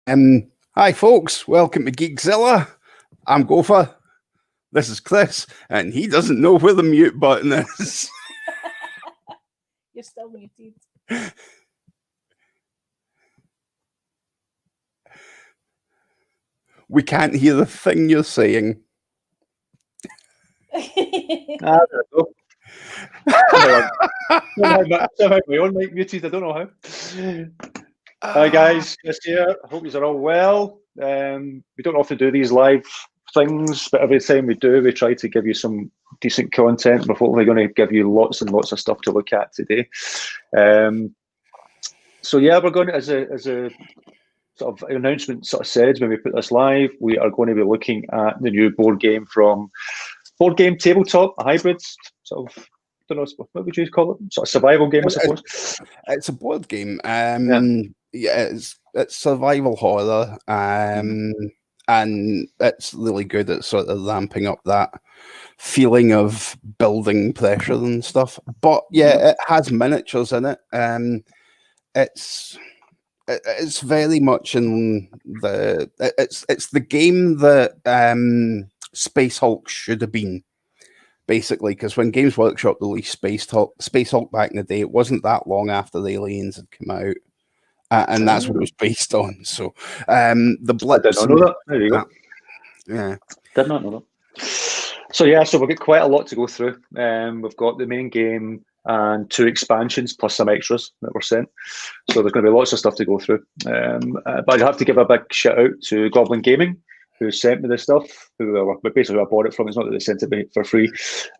Hi folks, welcome to Geekszilla. I'm Gofur. This is Chris, and he doesn't know where the mute button is. You're still muted. We can't hear the thing you're saying. I don't know. Somehow my own mic muted. I don't know how. Hi guys, Chris here. Hope you are all well. We don't often do these live things, but every time we do, we try to give you some decent content. We're hopefully going to give you lots and lots of stuff to look at today. So yeah, we're going to, as a sort of announcement sort of said when we put this live, we are going to be looking at the new board game from Board Game Tabletop, a hybrid sort of, I don't know, what would you call it? Sort of survival game, I suppose. It's a board game. Yeah, it's survival horror, and it's really good at sort of ramping up that feeling of building pressure and stuff. But yeah, it has miniatures in it. It's very much in the it's the game that Space Hulk should have been, basically, because when Games Workshop released Space Hulk back in the day, it wasn't that long after the Aliens had come out, and that's what it was based on. So the blips. I did not know that. There you go. Yeah, did not know that. So yeah, so we've got quite a lot to go through. We've got the main game and 2 expansions plus some extras that were sent. So there's going to be lots of stuff to go through. But I have to give a big shout out to Goblin Gaming, who sent me this stuff, but basically I bought it from. It's not that they sent it me for free,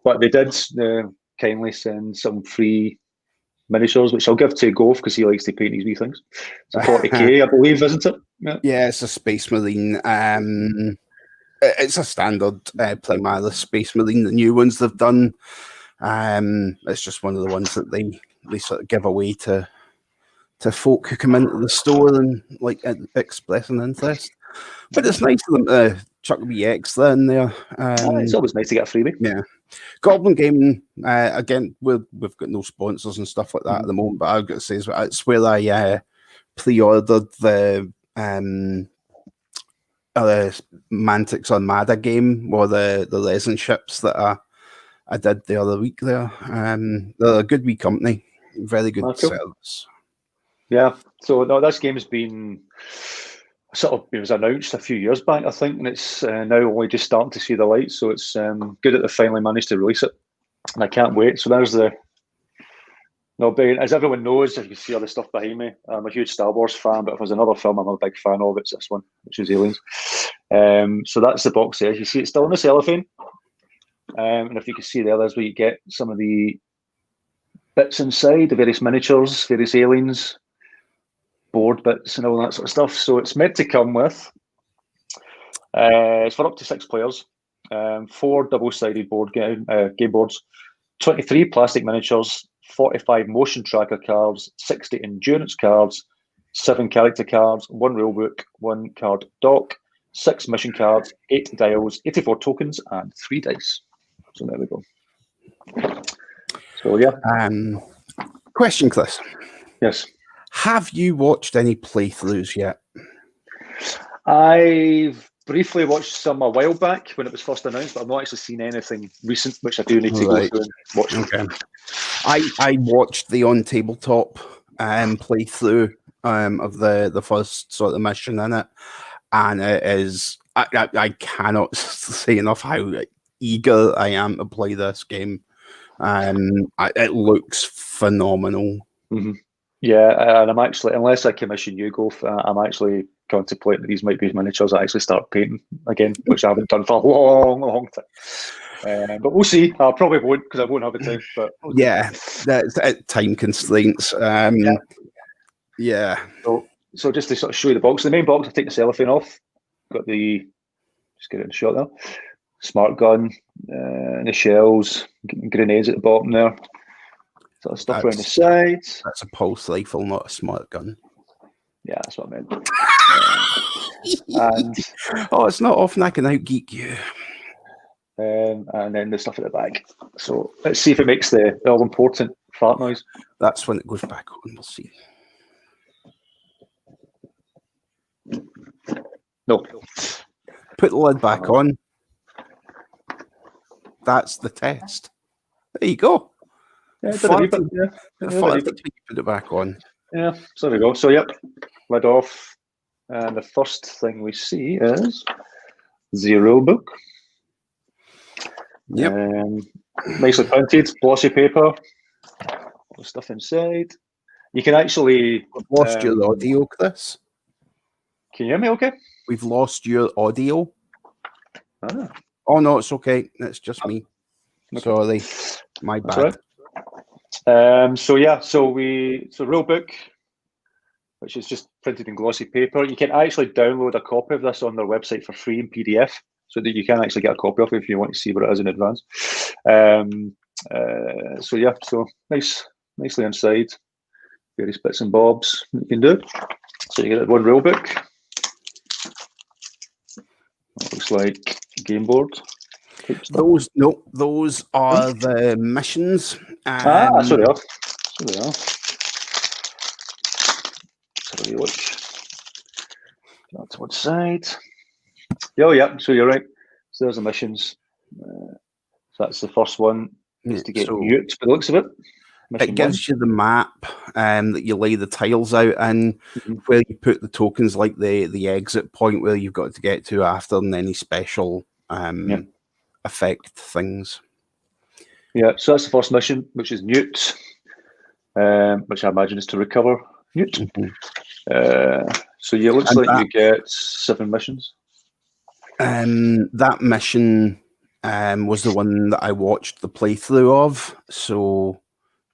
but they did kindly send some free miniatures, which I'll give to Gof because he likes to paint these wee things. So 40k, I believe, isn't it? Yeah, it's a Space Marine. It's a standard Primaris Space Marine. The new ones they've done, it's just one of the ones that they sort of give away to folk who come into the store and like express an interest. But it's nice of them to chuck a wee extra in there. It's always nice to get a freebie. Yeah. Goblin Gaming, again, we've got no sponsors and stuff like that at the moment, but I've got to say it's where I pre-ordered the Mantics Armada game, or the resin ships that I did the other week there. They're a good wee company, very good service. Yeah, so no, this game's been it was announced a few years back, I think, and it's now only just starting to see the light. So it's good that they finally managed to release it, and I can't wait. So there's as everyone knows, if you see all the stuff behind me, I'm a huge Star Wars fan, but if there's another film I'm a big fan of, it's this one, which is Aliens. So that's the box there. You see it's still in the cellophane, and if you can see there's where you get some of the bits inside, the various miniatures, various aliens, board bits and all that sort of stuff. So it's meant to come with, it's for up to 6 players, 4 double-sided board game boards, 23 plastic miniatures, 45 motion tracker cards, 60 endurance cards, 7 character cards, 1 rulebook, 1 card dock, 6 mission cards, 8 dials, 84 tokens, and 3 dice. So there we go. So yeah. Question, Chris. Yes. Have you watched any playthroughs yet? I've briefly watched some a while back when it was first announced, but I've not actually seen anything recent, which I do need to go through and watch. Okay. I watched the on tabletop playthrough of the first sort of mission in it, and it is I cannot say enough how eager I am to play this game. It looks phenomenal. Mm-hmm. Yeah, and I'm actually, unless I commission you, Golf, I'm actually contemplating that these might be miniatures I actually start painting again, which I haven't done for a long time. But we'll see. I probably won't because I won't have the time. But yeah, that's time constraints. Yeah. So just to sort of show you the box, the main box, I take the cellophane off. Got the, just get it in the shot there. Smart gun, the shells, grenades at the bottom there. Sort of stuff around the sides. That's a pulse rifle, not a smart gun. Yeah, that's what I meant. And it's not often I can outgeek you. And then the stuff at the back. So let's see if it makes the all-important fart noise. That's when it goes back on. We'll see. No. Put the lid back on. That's the test. There you go. Yeah, did a wee bit, yeah. Put it back on. Yeah, so there we go. So, yep, lid off. And the first thing we see is the rule book. Yep. Nicely printed, glossy paper. All the stuff inside. You can actually... We've lost your audio, Chris. Can you hear me okay? We've lost your audio. Ah. Oh, no, it's okay. It's just me. Okay. Sorry. My bad. Right. So rule book, which is just printed in glossy paper. You can actually download a copy of this on their website for free in PDF, so that you can actually get a copy of it if you want to see what it is in advance. So nicely inside, various bits and bobs that you can do. So you get one rule book. That looks like game board. Those are the missions. So they are. Let's have a look. That's one side. Oh, yeah. So you're right. So there's the missions. So that's the first one. Is to get mute by the looks of it. It gives you the map that you lay the tiles out in, where you put the tokens, like the exit point where you've got to get to after, and any special effect things. Yeah, so that's the first mission, which is Newt, which I imagine is to recover Newt. So it looks like you get 7 missions. That mission was the one that I watched the playthrough of, so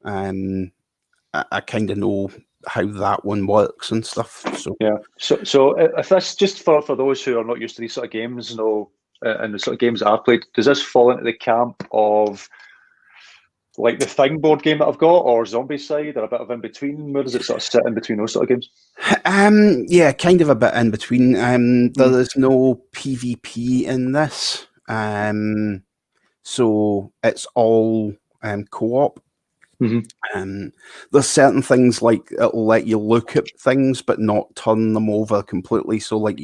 I kind of know how that one works and stuff. So So if that's just for those who are not used to these sort of games, and the sort of games that I've played, does this fall into the camp of like the Thing board game that I've got, or Zombicide, or a bit of in between? Where does it sort of sit in between those sort of games? Yeah, kind of a bit in between. There is no PvP in this, so it's all co-op. There's certain things like it'll let you look at things but not turn them over completely. So like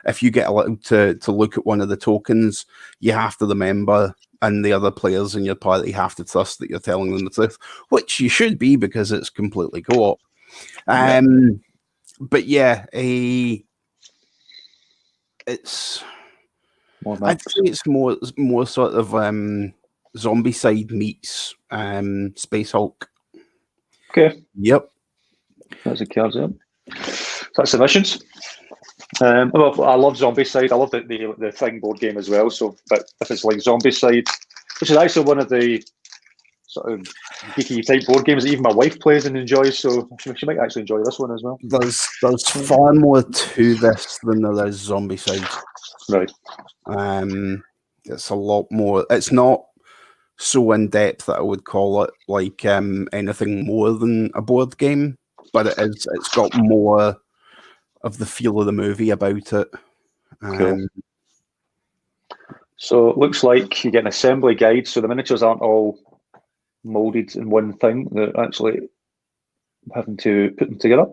if you get allowed to look at one of the tokens, you have to remember, and the other players in your party have to trust that you're telling them the truth, which you should be because it's completely co-op. But yeah, it's I'd say it's more sort of Zombicide meets Space Hulk. Okay. Yep. That's the cards up. So that's the missions. Well, I love Zombicide. I love the Thing board game as well. So, but if it's like Zombicide, which is actually one of the sort of geeky type board games that even my wife plays and enjoys, so she might actually enjoy this one as well. There's far more to this than there is Zombicide. Right. It's a lot more. It's not so in depth that I would call it like anything more than a board game, but it is. It's got more of the feel of the movie about it. Cool. So it looks like you get an assembly guide, so the miniatures aren't all molded in one thing. They're actually having to put them together.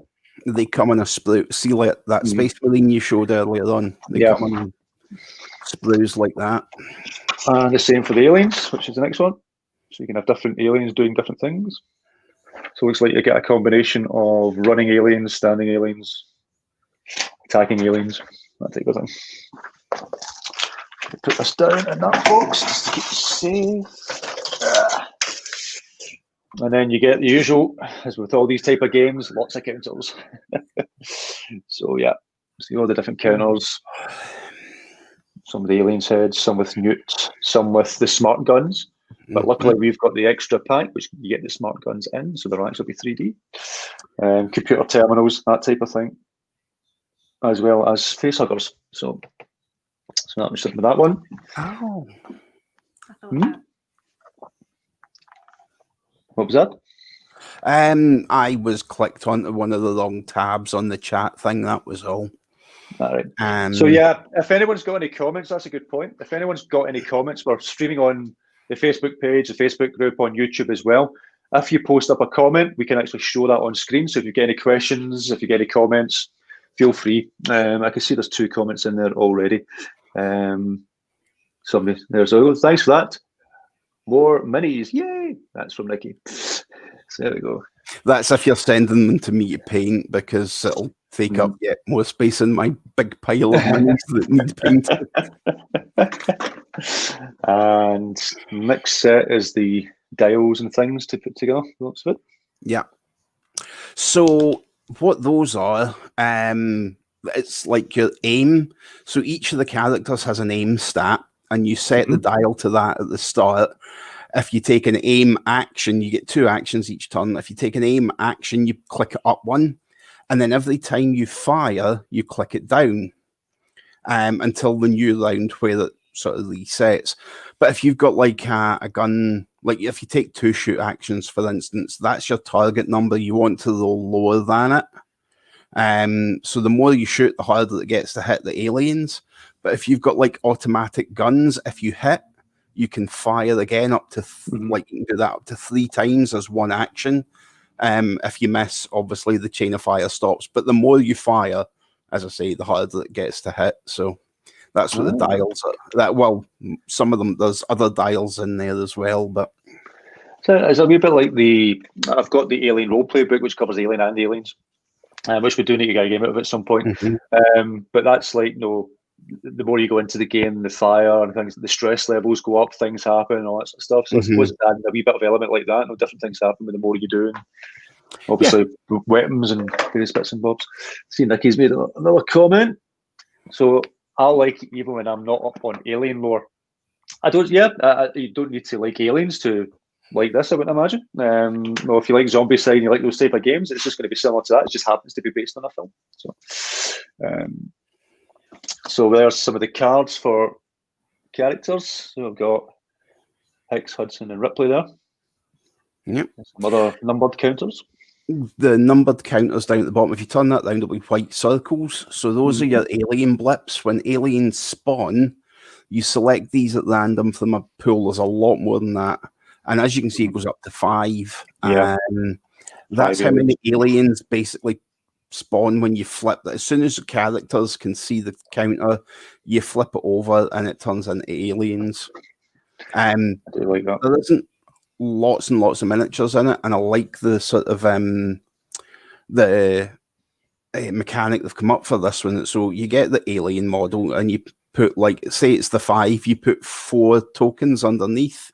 They come in a sprue. See, like that Space Marine you showed earlier on. They come in sprues like that. And the same for the aliens, which is the next one. So you can have different aliens doing different things. So it looks like you get a combination of running aliens, standing aliens, attacking aliens, that type of thing. Put this down in that box just to keep it safe. And then you get the usual, as with all these type of games, lots of counters. So yeah, see all the different counters. Some with the aliens' heads, some with Newt, some with the smart guns. But luckily we've got the extra pack, which you get the smart guns in, so they'll actually be 3D. Computer terminals, that type of thing, as well as facehuggers. So that was something with that one. Oh. What was that? I was clicked onto one of the long tabs on the chat thing. That was all. All right. So yeah, if anyone's got any comments, that's a good point. If anyone's got any comments, we're streaming on the Facebook page, the Facebook group, on YouTube as well. If you post up a comment, we can actually show that on screen. So if you get any questions, if you get any comments, feel free. I can see there's 2 comments in there already. Somebody there's thanks for that. More minis, yay! That's from Nikki. So there we go. That's if you're sending them to me to paint, because it'll take up yet more space in my big pile of minis that need painting. And next set is the dials and things to put together. Looks good. Yeah. So what those are, it's like your aim. So each of the characters has an aim stat, and you set the dial to that at the start. If you take an aim action, you get 2 actions each turn. If you take an aim action, you click it up 1. And then every time you fire, you click it down until the new round where it sort of resets. But if you've got like a gun, like if you take 2 shoot actions, for instance, that's your target number. You want to roll lower than it. So the more you shoot, the harder it gets to hit the aliens. But if you've got like automatic guns, if you hit, you can fire again up to like you can do that up to 3 times as 1 action. If you miss, obviously the chain of fire stops. But the more you fire, as I say, the harder it gets to hit. So that's what the dials are. Some of them, there's other dials in there as well. But so it's a wee bit like I've got the Alien roleplay book, which covers Alien and Aliens, which we do need to get a game out of at some point. But that's like, the more you go into the game, the fire and things, the stress levels go up, things happen, and all that sort of stuff. So I suppose it's adding a wee bit of element like that. Different things happen with the more you do. And obviously, weapons and various bits and bobs. See, Nicky's made another comment. So I like it even when I'm not up on Alien lore. I don't. Yeah, you don't need to like Aliens to like this, I wouldn't imagine. Well, if you like Zombicide and you like those type of games, it's just going to be similar to that. It just happens to be based on a film. So there's some of the cards for characters. So I've got Hicks, Hudson, and Ripley there. Yep. Some other numbered counters. The numbered counters down at the bottom, if you turn that down, there'll be white circles. So those are your alien blips. When aliens spawn, you select these at random from a pool. There's a lot more than that. And as you can see, it goes up to 5. Yeah. That's how many aliens basically spawn when you flip that. As soon as the characters can see the counter, you flip it over and it turns into aliens. I do like that. There isn't lots and lots of miniatures in it, and I like the sort of the mechanic they've come up for this one. So you get the alien model and you put, like, say it's the 5, you put 4 tokens underneath.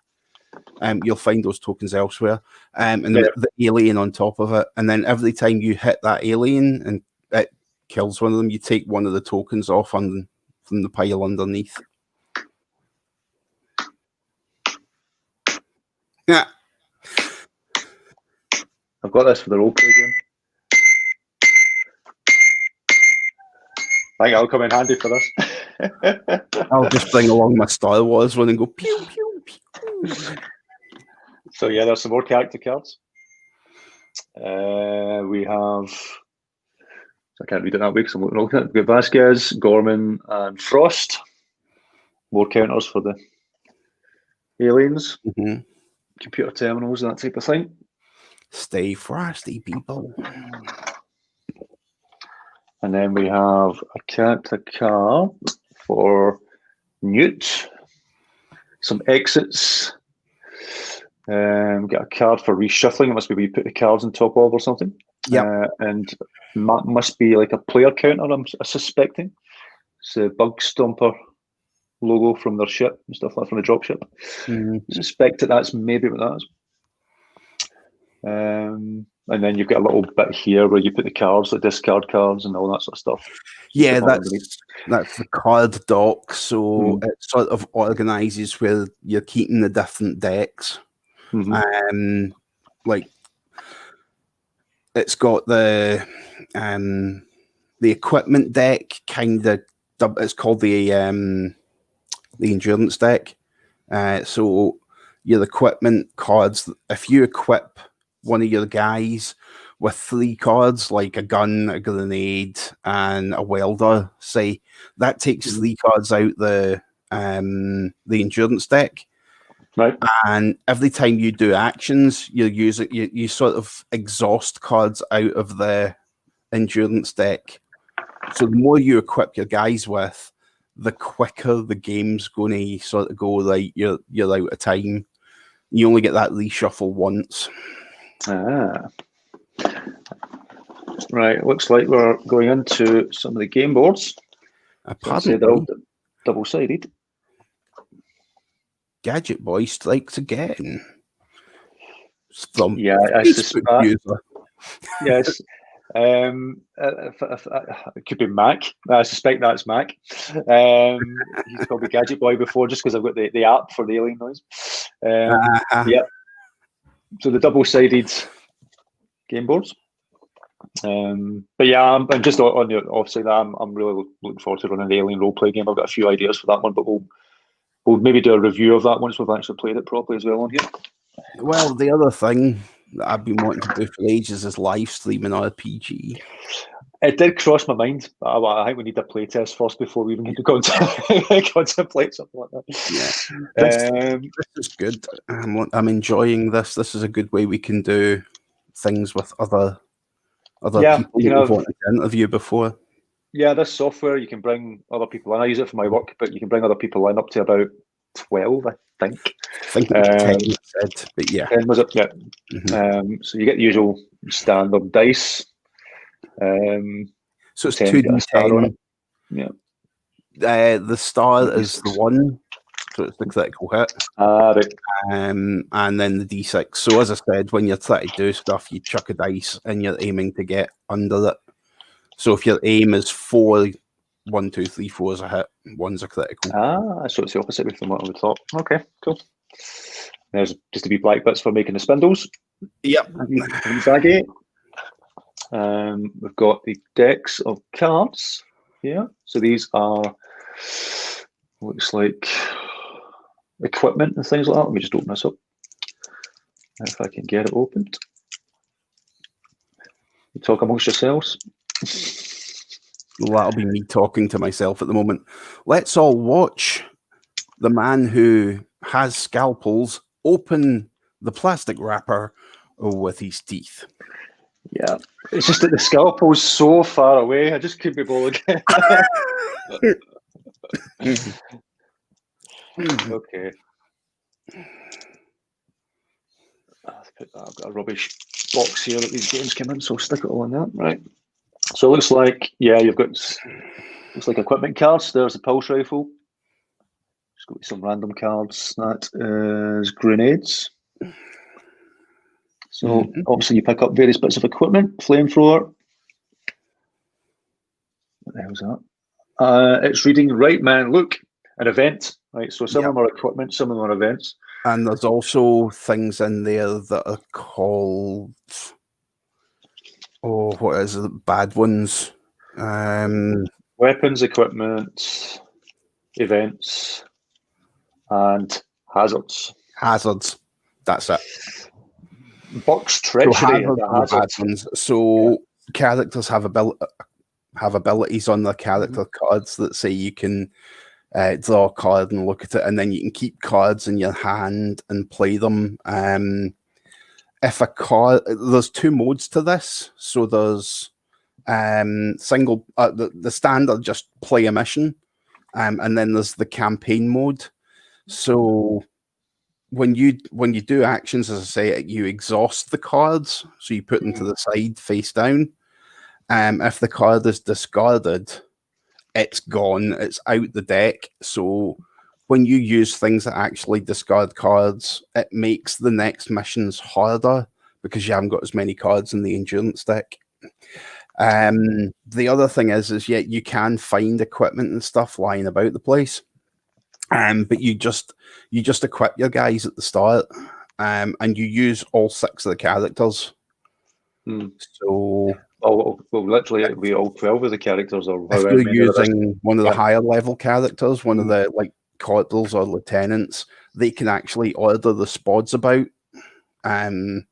You'll find those tokens elsewhere, and the alien on top of it. And then every time you hit that alien and it kills one of them, you take one of the tokens off from the pile underneath. Yeah, I've got this for the roleplay game. I think I'll come in handy for this. I'll just bring along my Star Wars one and go pew pew pew. So yeah, there's some more character cards. We have, I can't read it that way because I'm looking at it. We've got Vasquez, Gorman, and Frost. More counters for the aliens, computer terminals, and that type of thing. Stay frosty, people. And then we have a character card for Newt. Some exits. Get a card for reshuffling. It must be where you put the cards on top of or something. Yeah. And must be like a player counter, I'm suspecting. It's a Bug Stomper logo from their ship and stuff like that, from the drop ship. Suspect that's maybe what that is. And then you've got a little bit here where you put the cards, the discard cards and all that sort of stuff. Yeah, that's the card dock. So it sort of organizes where you're keeping the different decks. Like it's got the equipment deck, kind of. It's called the endurance deck. So your equipment cards. If you equip one of your guys with 3 cards, like a gun, a grenade, and a welder, say, that takes 3 cards out the endurance deck. Right. And every time you do actions, you sort of exhaust cards out of the endurance deck. So the more you equip your guys with, the quicker the game's going to sort of go. Like you're out of time. You only get that reshuffle once. Right. Looks like we're going into some of the game boards. Let's say they're all double-sided. Gadget Boy strikes again. From Yeah, I Facebook suspect. user. Yes. It could be Mac. I suspect that's Mac. He's called me Gadget Boy before just because I've got the app for the alien noise. Yeah. So the double-sided game boards. But yeah, I'm just on the offside. I'm really looking forward to running the alien roleplay game. I've got a few ideas for that one, but we'll maybe do a review of that once we've actually played it properly as well on here. Well, the other thing that I've been wanting to do for ages is live stream an RPG. It did cross my mind. I think we need a playtest first before we even get to contemplate something like that. Yeah, this is good. I'm enjoying this. This is a good way we can do things with other people that we've wanted to interview before. Yeah, this software, you can bring other people in. I use it for my work, but you can bring other people in up to about 12, I think. I think it was 10, it said, but yeah. 10 was it? Yeah. So you get the usual standard dice. So it's 2d10. Yeah. The star is the 1, so it's the critical hit. Right. And then the d6. So as I said, when you're trying to do stuff, you chuck a dice and you're aiming to get under it. So if your aim is 4, 1, 2, 3, 4 is a hit, 1's a critical. So it's the opposite from what I would thought. Okay, cool. There's just a few black bits for making the spindles. Yep. Baggy. We've got the decks of cards here. So these are, looks like equipment and things like that. Let me just open this up. If I can get it opened. You talk amongst yourselves. Well, that'll be me talking to myself at the moment. Let's all watch the man who has scalpels open the plastic wrapper with his teeth. Yeah, it's just that the scalpel's so far away. I just couldn't be bothered. Okay. I've got a rubbish box here that these games come in, so I'll stick it all in that. Right. So it looks like, yeah, you've got, looks like equipment cards. There's a pulse rifle. Just got some random cards. That is grenades. So obviously you pick up various bits of equipment. Flamethrower. What the hell's that? It's reading Right Man Look, an event. Right. So some of them are equipment, some of them are events. And there's also things in there that are called, what is it? Bad ones. Weapons, equipment, events, and hazards. Hazards. That's it. Box treachery. So characters have abilities on their character cards that say you can draw a card and look at it, and then you can keep cards in your hand and play them. If a card, there's 2 modes to this. So there's single, the standard, just play a mission, and then there's the campaign mode. So when you do actions, as I say, you exhaust the cards, so you put them to the side face down. If the card is discarded, it's gone, it's out the deck. So when you use things that actually discard cards, it makes the next missions harder because you haven't got as many cards in the endurance deck. The other thing is you can find equipment and stuff lying about the place, but you just equip your guys at the start, and you use all 6 of the characters. So well, literally it'll be all 12 of the characters, or if you're using one of the higher level characters, one of the like corporals or lieutenants, they can actually order the spods about. So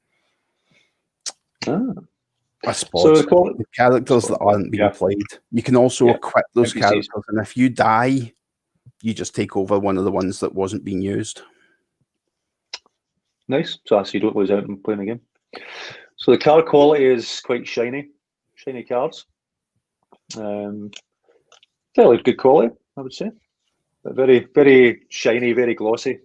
the characters that aren't being played, you can also equip those NPCs. Characters, and if you die, you just take over one of the ones that wasn't being used. Nice. So you don't lose out in playing the game. So the card quality is quite shiny cards. Fairly good quality, I would say. But very, very shiny, very glossy.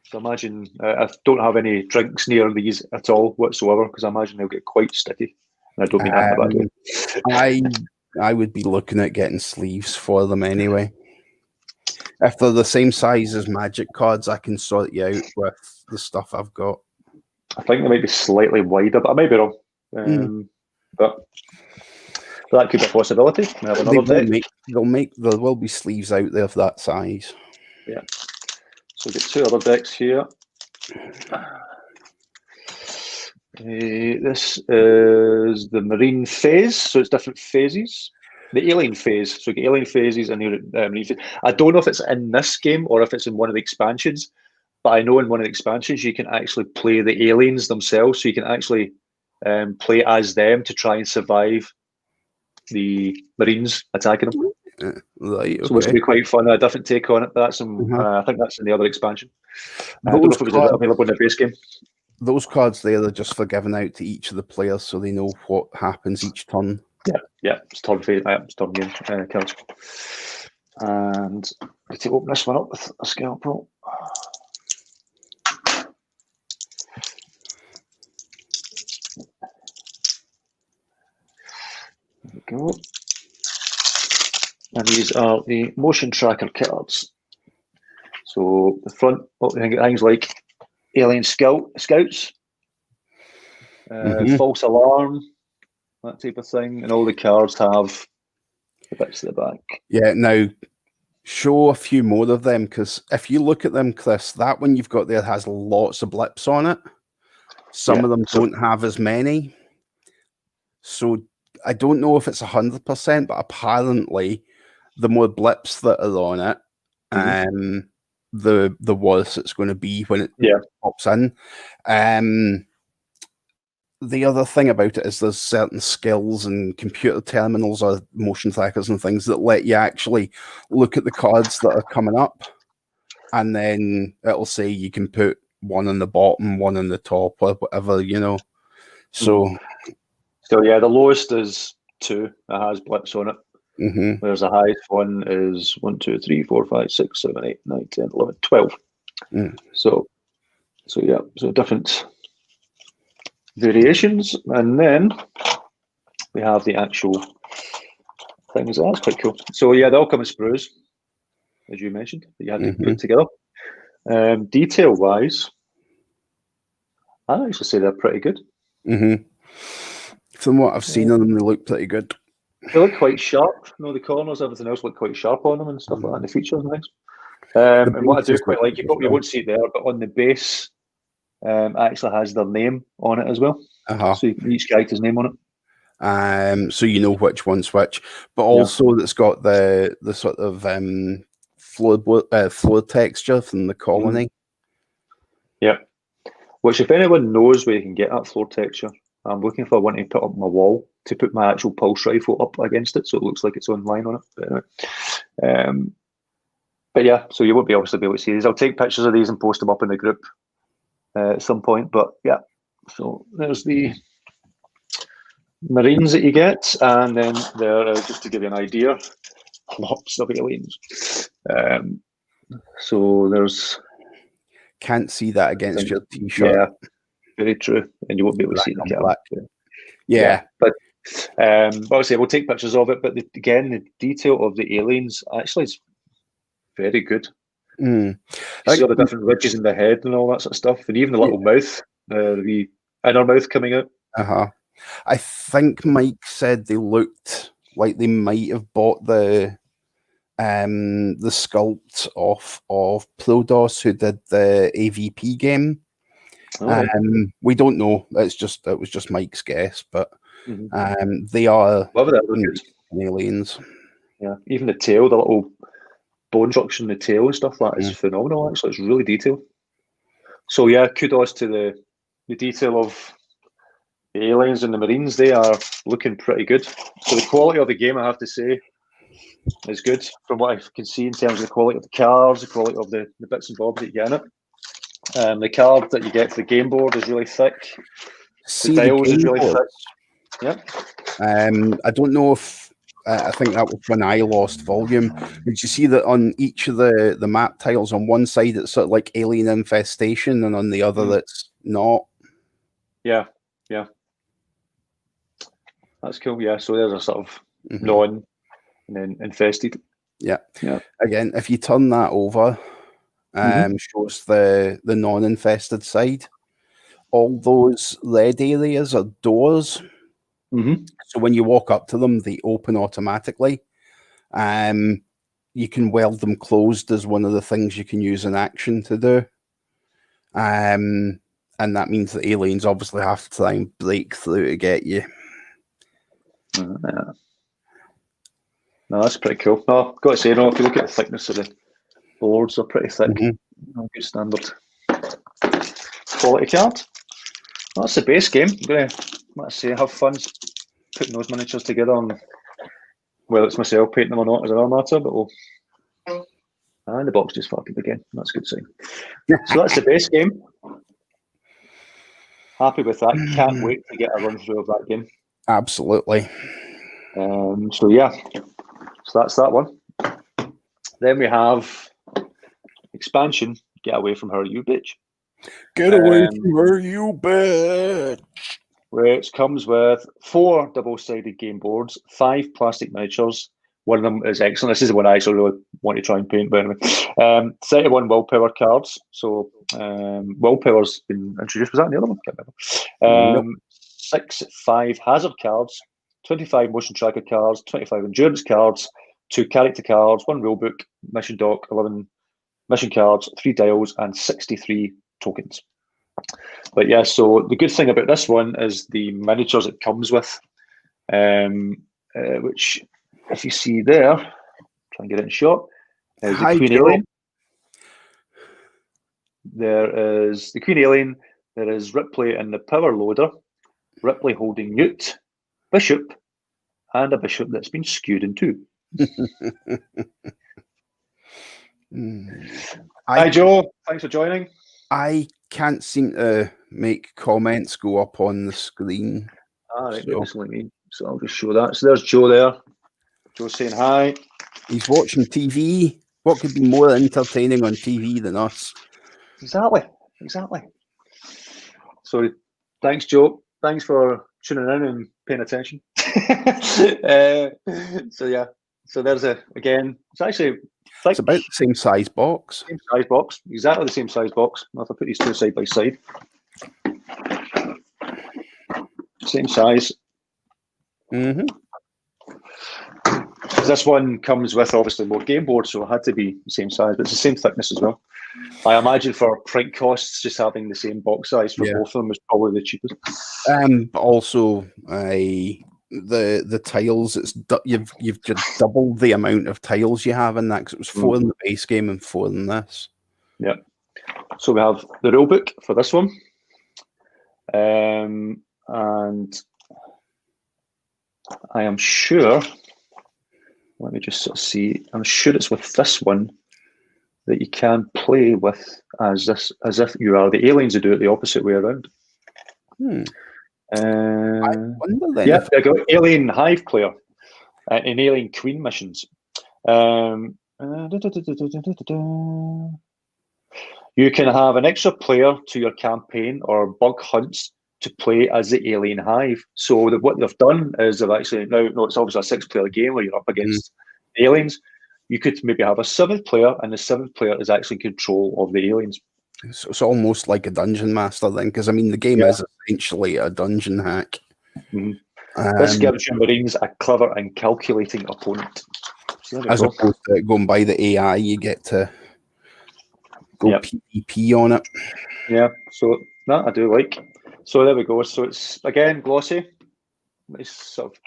So imagine I don't have any drinks near these at all whatsoever because I imagine they'll get quite sticky. And I don't mean that in a bad way. I would be looking at getting sleeves for them anyway. If they're the same size as Magic cards, I can sort you out with the stuff I've got. I think they might be slightly wider, but I might be wrong. But that could be a possibility. We have another deck. There will be sleeves out there of that size. Yeah. So we've got two other decks here. This is the Marine phase, so it's different phases. The Alien phase, so you get Alien phases and Marine phase. I don't know if it's in this game or if it's in one of the expansions, but I know in one of the expansions you can actually play the aliens themselves, so you can actually play as them to try and survive the Marines attacking them. Right, okay. So it's going to be quite fun. A different take on it, but that's I think that's in the other expansion. I don't know if it was available in the base game. Those cards there are just for giving out to each of the players so they know what happens each turn. Yeah, it's turn phase. It's turn game cards. And I need to open this one up with a scalpel. There we go. And these are the motion tracker cards. So the front, things like Alien Scouts, False Alarm, that type of thing, and all the cards have the bits at the back. Yeah, now show a few more of them, because if you look at them, Chris, that one you've got there has lots of blips on it. Some of them don't have as many. So I don't know if it's 100%, but apparently the more blips that are on it, the worse it's going to be when it pops in. The other thing about it is there's certain skills and computer terminals or motion trackers and things that let you actually look at the cards that are coming up, and then it'll say you can put one on the bottom, one on the top, or whatever, you know. So yeah, the lowest is 2. It has blips on it. Whereas the highest one is 1, 2, 3, 4, 5, 6, 7, 8, 9, 10, 11, 12. So yeah, so different variations, and then we have the actual things. That's quite cool. So yeah, they all come in sprues, as you mentioned, that you had to put together. Detail wise, I actually say they're pretty good. From what I've seen of them, they look pretty good. They look quite sharp. You know, the corners, everything else look quite sharp on them and stuff like that, and the features and things. And what I do quite like, you won't see it there, but on the base, actually has their name on it as well. So each character's name on it. So you know which one's which, but also it's got the sort of floor texture from the colony. Yeah. Which, if anyone knows where you can get that floor texture, I'm looking for one to put up my wall to put my actual pulse rifle up against it, so it looks like it's online on it. But anyway. But yeah, so you won't be able to see these. I'll take pictures of these and post them up in the group at some point. But yeah, so there's the Marines that you get, and then there, just to give you an idea, lots of aliens. So there's. Can't see that against your t-shirt. Yeah, very true, and you won't be able to see the camera. Yeah, but obviously we'll take pictures of it. But again, the detail of the aliens actually is very good. You see all the different ridges in the head and all that sort of stuff, and even the little mouth, the inner mouth coming out. I think Mike said they looked like they might have bought the sculpt off of Plodos, who did the AVP game. We don't know. It was just Mike's guess, but they are aliens. Yeah, even the tail, the little bone structure in the tail and stuff, that is phenomenal. Actually, it's really detailed. So yeah, kudos to the detail of the aliens and the Marines. They are looking pretty good. So the quality of the game, I have to say, is good from what I can see in terms of the quality of the cards, the quality of the bits and bobs that you get in it. The card that you get for the game board is really thick. The dials is really thick. Yeah. I don't know if I think that was when I lost volume. Did you see that on each of the map tiles? On one side, it's sort of like alien infestation, and on the other, it's not. Yeah. That's cool. Yeah. So there's a sort of non and then infested. Yeah. Again, if you turn that over, shows the non-infested side. All those red areas are doors. So when you walk up to them, they open automatically. You can weld them closed as one of the things you can use an action to do. And that means the aliens obviously have to try and break through to get you. Yeah. No, that's pretty cool. No, I've got to say, no, if you look at the thickness of the boards, they're pretty thick. Good standard. Quality card. Well, that's the base game. I'm going to, let's say, have fun putting those miniatures together. And whether it's myself painting them or not is another matter, but we'll. And the box just fucking again. That's a good sign. So that's the base game. Happy with that. Can't wait to get a run through of that game. Absolutely. So yeah, so that's that one. Then we have expansion. Get away from her, you bitch. Get away from her, you bitch. Which comes with 4 double-sided game boards, 5 plastic miniatures. One of them is excellent. This is the one I actually really want to try and paint, but anyway. 31 willpower cards. So willpower's been introduced. Was that in the other one? Can't remember. 6 5 hazard cards, 25 motion tracker cards, 25 endurance cards, 2 character cards, 1 rulebook, mission doc, 11 mission cards, 3 dials, and 63 tokens. But yeah, so the good thing about this one is the miniatures it comes with, which, if you see there, try and get it in shot, there's the Queen Alien. There is the Queen Alien, there is Ripley in the power loader, Ripley holding Newt, Bishop, and a Bishop that's been skewed in 2. Hi, Joe. Thanks for joining. I can't seem to make comments go up on the screen. All right, so I'll just show that. So there's Joe there. Joe saying hi. He's watching TV. What could be more entertaining on TV than us? Exactly. So thanks, Joe. Thanks for tuning in and paying attention. So yeah, so there's again, it's actually it's about the same size box. Same size box, exactly the same size box. If I put these 2 side by side, same size. This one comes with obviously more game boards, so it had to be the same size, but it's the same thickness as well. I imagine for print costs, just having the same box size for both of them is probably the cheapest. But also, the tiles, you've just doubled the amount of tiles you have in that, because it was 4 in the base game and 4 in this. Yeah. So we have the rulebook for this one, and I am sure. Let me just sort of see. I'm sure it's with this one that you can play with as if you are the aliens who do it the opposite way around. I wonder then. Yeah, I got Alien Hive player in Alien Queen missions. You can have an extra player to your campaign or bug hunts to play as the Alien Hive. So what they've done is they've actually it's obviously a 6-player game where you're up against aliens. You could maybe have a 7th player, and the 7th player is actually in control of the aliens. So it's almost like a dungeon master then, because I mean the game is essentially a dungeon hack. This gives your Marines a clever and calculating opponent. So as opposed to going by the AI, you get to go PvP on it. Yeah, so that I do like. So there we go. So it's again glossy. Nice sort of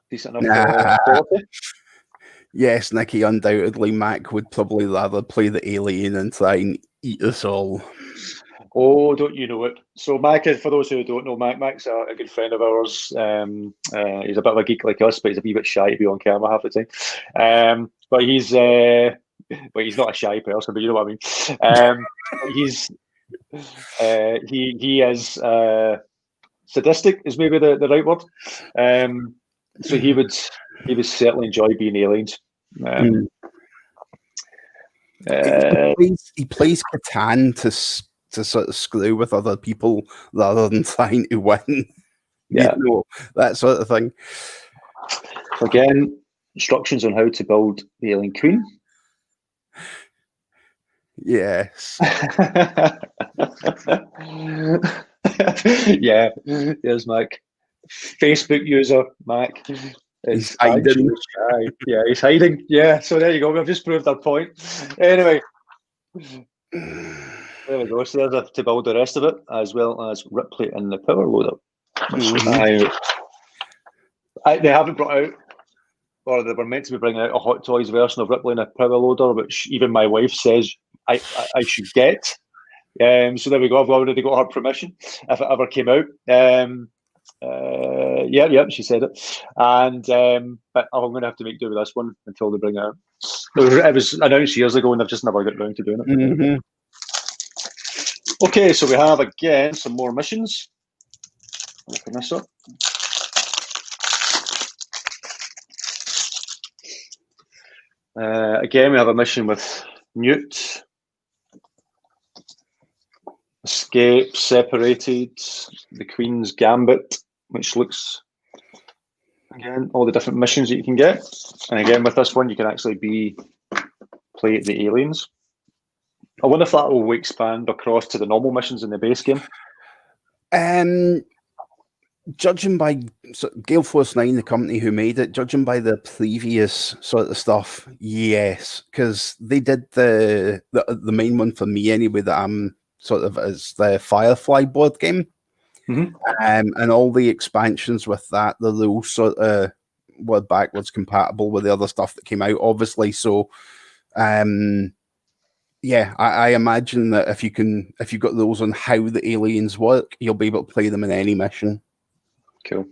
decent enough quality. Yes, Nicky, undoubtedly Mac would probably rather play the alien and try and eat us all. Oh, don't you know it? So Mac, for those who don't know, Mac's a good friend of ours. He's a bit of a geek like us, but he's a wee bit shy to be on camera half the time. But he's not a shy person, but you know what I mean. He is sadistic is maybe the right word. So he would certainly enjoy being aliens. He plays Catan to sort of screw with other people rather than trying to win. Yeah, that sort of thing. Again, instructions on how to build the alien queen. Yes. Yeah, there's Mac. Facebook user, Mac. He's hiding. Shy. Yeah, he's hiding. Yeah, so there you go. We've just proved our point. Anyway, there we go. So there's to build the rest of it, as well as Ripley and the power loader. They haven't brought out, or they were meant to be bringing out a Hot Toys version of Ripley and a power loader, which even my wife says I should get. So there we go. I've already got her permission if it ever came out. Yeah, she said it. And but I'm going to have to make do with this one until they bring it out. It was announced years ago, and I've just never got around to doing it. Okay, so we have again some more missions. Open this up. Again, we have a mission with Newt. Escape, separated, the Queen's Gambit, which looks, again, all the different missions that you can get. And again, with this one, you can actually play the aliens. I wonder if that will expand across to the normal missions in the base game. Judging by Gale Force 9, the company who made it, judging by the previous sort of stuff, yes, because they did the main one for me anyway that I'm sort of as the Firefly board game, and all the expansions with that, they're all sort of were backwards compatible with the other stuff that came out, obviously. So, yeah, I imagine that if you've got those on how the aliens work, you'll be able to play them in any mission. Cool.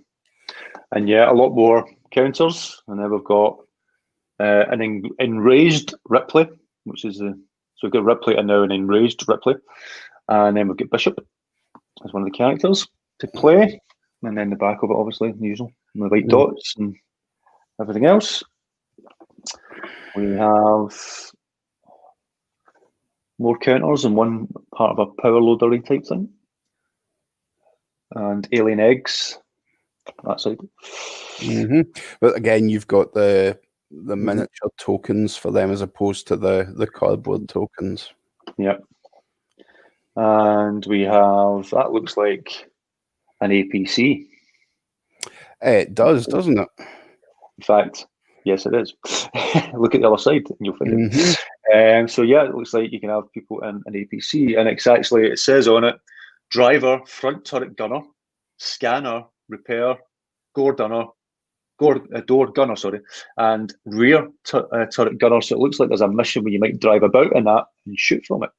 And yeah, a lot more counters, and then we've got an enraged Ripley, which is so we've got Ripley and now an enraged Ripley. And then we've got Bishop as one of the characters to play. And then the back of it, obviously, the usual. And the white dots and everything else. We have more counters and one part of a power loadery type thing. And alien eggs. That side. But again, you've got the miniature tokens for them as opposed to the cardboard tokens. Yep. And we have, that looks like an APC. It does, doesn't it? In fact, yes, it is. Look at the other side and you'll find it. So yeah, it looks like you can have people in an APC, and it's actually, it says on it, driver, front turret gunner, scanner, repair, door gunner, and rear turret gunner. So it looks like there's a mission where you might drive about in that and shoot from it.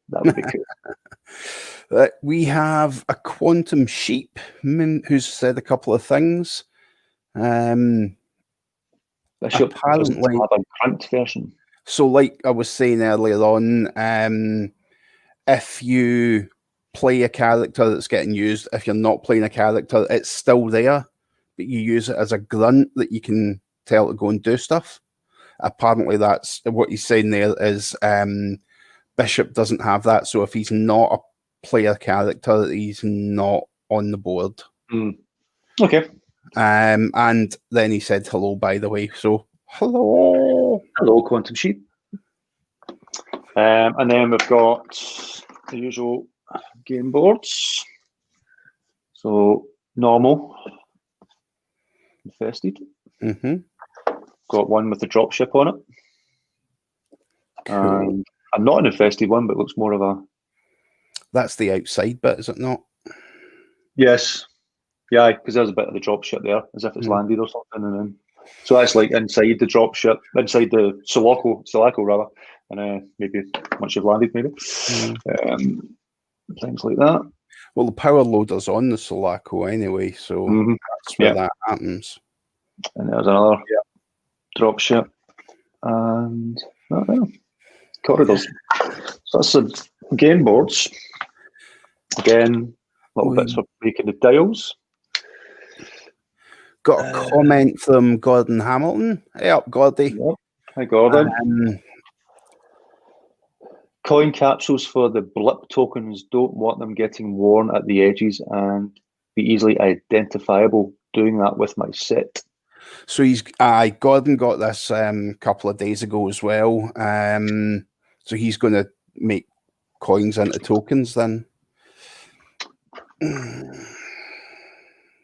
That would be cool. We have a Quantum Sheep who's said a couple of things. Bishop apparently have a grunt version. So, like I was saying earlier on, if you play a character that's getting used, if you're not playing a character, it's still there, but you use it as a grunt that you can tell to go and do stuff. Apparently, that's what he's saying there is. Bishop doesn't have that, so if he's not a player character, he's not on the board. Okay. And then he said hello, by the way. So hello, Quantum Sheep. And then we've got the usual game boards. So normal, infested. Got one with the dropship on it. Cool. And not an infested one, but looks more of a... That's the outside bit, is it not? Yes. Yeah, because there's a bit of the dropship there, as if it's landed or something. And then... So that's like inside the dropship, inside the Sulaco rather, and maybe once you've landed, maybe. Things like that. Well, the power loader's on the Sulaco anyway, so that's where that happens. And there's another dropship. And... corridors. So that's the game boards. Again, little bits for making the dials. Got a comment from Gordon Hamilton. Hey up, Gordy. Yep. Hi, Gordon. Um, Coin capsules for the blip tokens. Don't want them getting worn at the edges and be easily identifiable. Doing that with my set. so Gordon got this couple of days ago as well. So he's going to make coins into tokens then.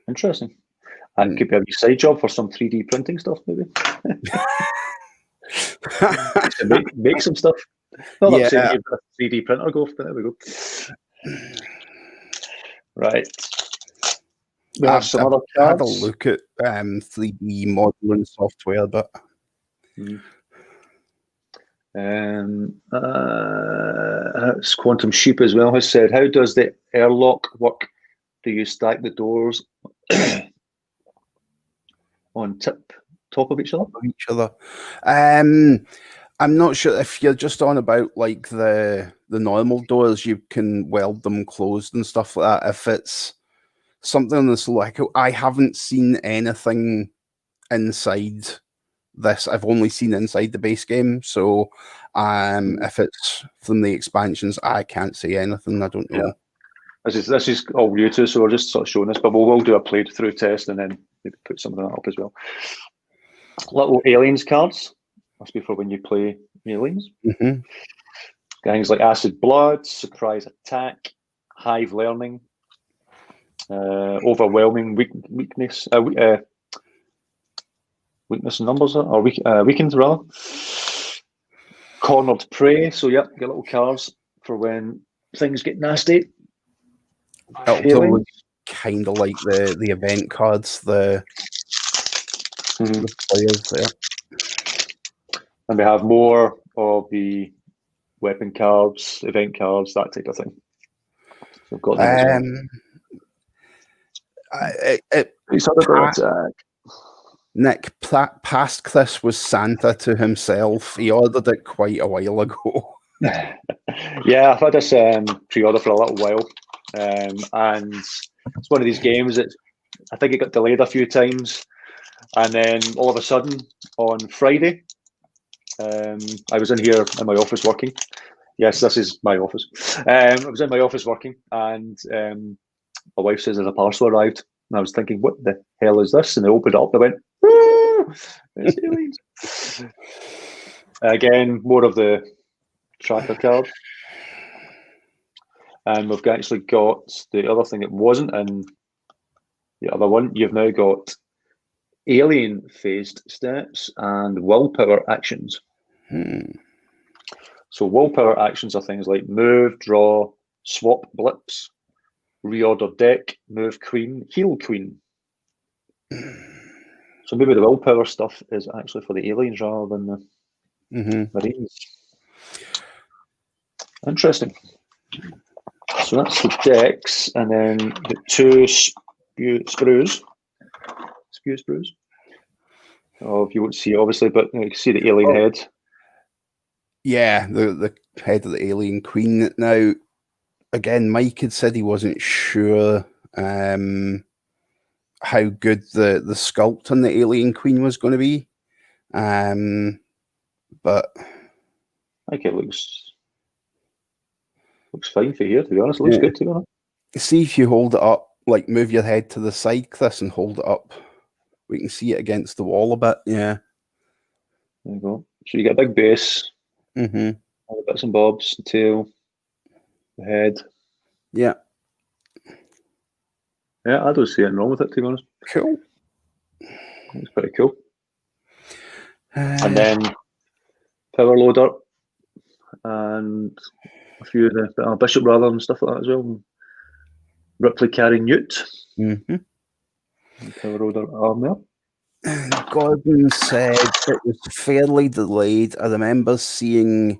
Interesting. That could be a wee side job for some 3D printing stuff, maybe. make some stuff. Not Yeah. saying you put a 3D printer go, but there we go. Right. We have some other had a cards. look at 3D modeling software, but it's Quantum Sheep as well has said, how does the airlock work? Do you stack the doors on top of each other? I'm not sure if you're just on about like the normal doors, you can weld them closed and stuff like that. If it's something that's like, I haven't seen anything inside this. I've only seen inside the base game. So if it's from the expansions, I can't say anything. I don't know. Yeah. This is all new too, so we're just sort of showing this, but we'll do a playthrough test and then maybe put some of that up as well. Little aliens cards. Must be for when you play aliens. Mm-hmm. Things like Acid Blood, Surprise Attack, Hive Learning, Overwhelming Weakness, Weakness in Numbers, or Weakened rather. Cornered Prey, so yep, get little cards for when things get nasty. It'll look kind of like the event cards, the players there. And we have more of the weapon cards, event cards, that type of thing. So I've got them as well. Nick, past Chris was Santa to himself. He ordered it quite a while ago. Yeah, I've had this pre-order for a little while. And it's one of these games that I think it got delayed a few times. And then all of a sudden on Friday, I was in here in my office working. Yes, this is my office. I was in my office working, and my wife says there's a parcel arrived. And I was thinking, what the hell is this? And they opened it up. They went, "Woo! It's aliens." Again, more of the tracker card. And we've actually got the other thing that wasn't in the other one. You've now got alien phased steps and willpower actions. So willpower actions are things like move, draw, swap blips, reorder deck, move queen, heal queen. So maybe the willpower stuff is actually for the aliens rather than the Marines. Interesting. So that's the decks, and then the two sprues. Spew sprues. Oh, if you won't see, obviously, but you can see the alien head. Yeah, the head of the alien queen. Now, again, Mike had said he wasn't sure how good the sculpt on the alien queen was going to be, but I think it looks fine for here. To be honest, it looks good. To be honest, see if you hold it up, like move your head to the side, Chris, and hold it up. We can see it against the wall a bit. Yeah, there you go. So you get a big base. All the bits and bobs, the tail, the head. Yeah. Yeah, I don't see anything wrong with it, to be honest. Cool. It's pretty cool. And then power loader and a few of the bishop rather and stuff like that as well. Ripley carrying Newt. Power loader arm there. Gordon said it was fairly delayed. I remember seeing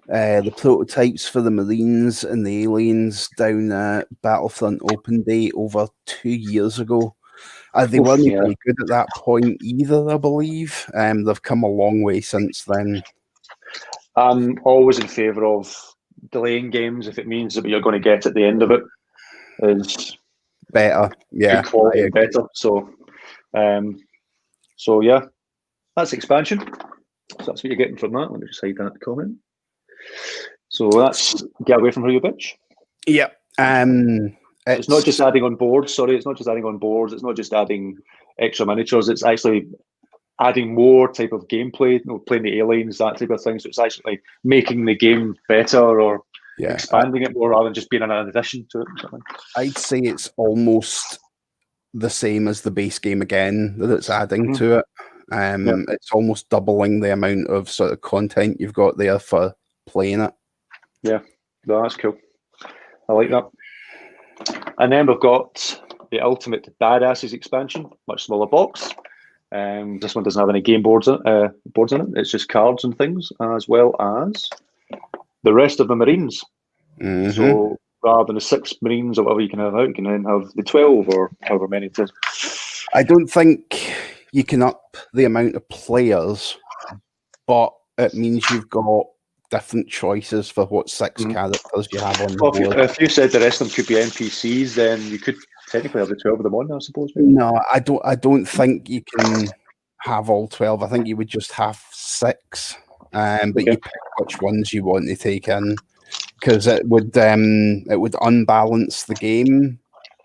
the prototypes for the Marines and the aliens down at Battlefront Open Day over 2 years ago. They weren't very good at that point either, I believe. They've come a long way since then. I'm always in favour of delaying games if it means that what you're going to get at the end of it is better. Yeah, good quality and better. So So yeah, that's expansion. So that's what you're getting from that. Let me just hide that comment. So that's get away from her, you bitch. Yep. It's not just adding on boards. Sorry, it's not just adding on boards. It's not just adding extra miniatures. It's actually adding more type of gameplay, playing the aliens, that type of thing. So it's actually making the game better or expanding it more rather than just being an addition to it. I'd say it's almost the same as the base game again that it's adding to it. It's almost doubling the amount of sort of content you've got there for playing it. Yeah, no, that's cool. I like that. And then we've got the Ultimate Badasses expansion, much smaller box. This one doesn't have any game boards in it. It's just cards and things, as well as the rest of the Marines. So rather than the 6 Marines or whatever you can have out, you can then have the 12 or however many it is. I don't think you can up the amount of players, but it means you've got different choices for what 6 characters you have on the board. If you said the rest of them could be NPCs, then you could technically have the 12 of them on, I suppose. Maybe. No, I don't think you can have all 12. I think you would just have 6, but you pick which ones you want to take in, because it would unbalance the game,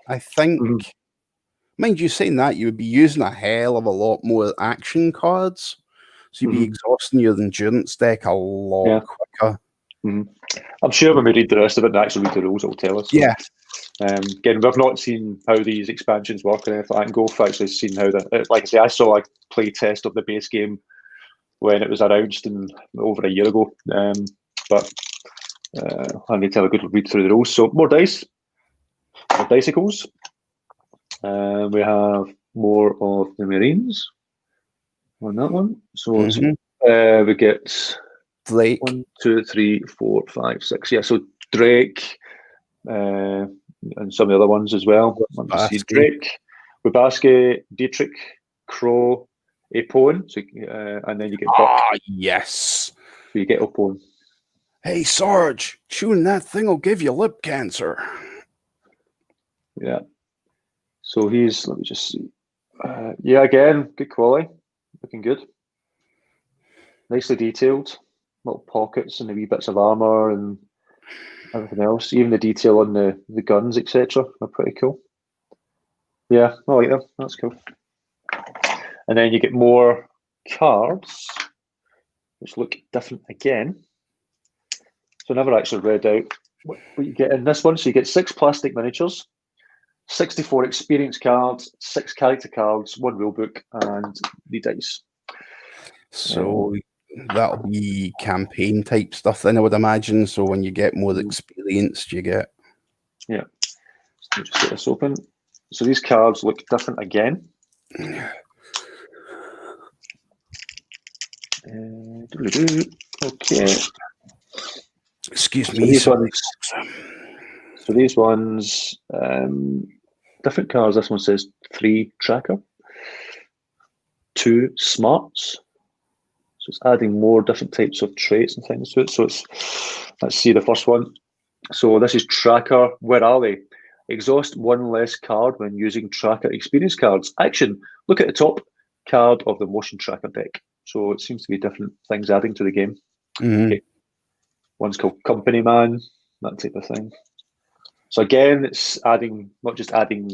I think. Mind you, saying that, you would be using a hell of a lot more action cards, so you'd be exhausting your endurance deck a lot quicker. I'm sure when we read the rest of it and actually read the rules, it'll tell us. Yeah. Again, we've not seen how these expansions work and anything like that. Gofur actually seen how that. Like I say, I saw a play test of the base game when it was announced over a year ago. But I need to have a good read through the rules. So more dice, more dicicles. We have more of the Marines on that one. So we get Drake. 1, 2, 3, 4, 5, 6. Yeah, so Drake and some of the other ones as well. See Drake, Wabaski, Dietrich, Crow, Apone. So and then you get Buck. Yes. So you get Apone. Hey Sarge, chewing that thing will give you lip cancer. Yeah. So let me just see. Yeah, again, good quality, looking good. Nicely detailed, little pockets and the wee bits of armor and everything else. Even the detail on the guns, etc. are pretty cool. Yeah, I like them. That's cool. And then you get more cards, which look different again. So I never actually read out what you get in this one. So you get 6 plastic miniatures, 64 experience cards, 6 character cards, 1 rulebook, and the dice. So that'll be campaign type stuff then, I would imagine. So when you get more experienced, you get... Yeah. So just get this open. So these cards look different again. Okay. Excuse me. So these ones, different cards. This one says 3 tracker, 2 smarts. So it's adding more different types of traits and things to it. So let's see the first one. So this is tracker. Where are they? Exhaust 1 less card when using tracker experience cards. Action. Look at the top card of the motion tracker deck. So it seems to be different things adding to the game. Okay. One's called Company Man, that type of thing. So again, it's adding, not just adding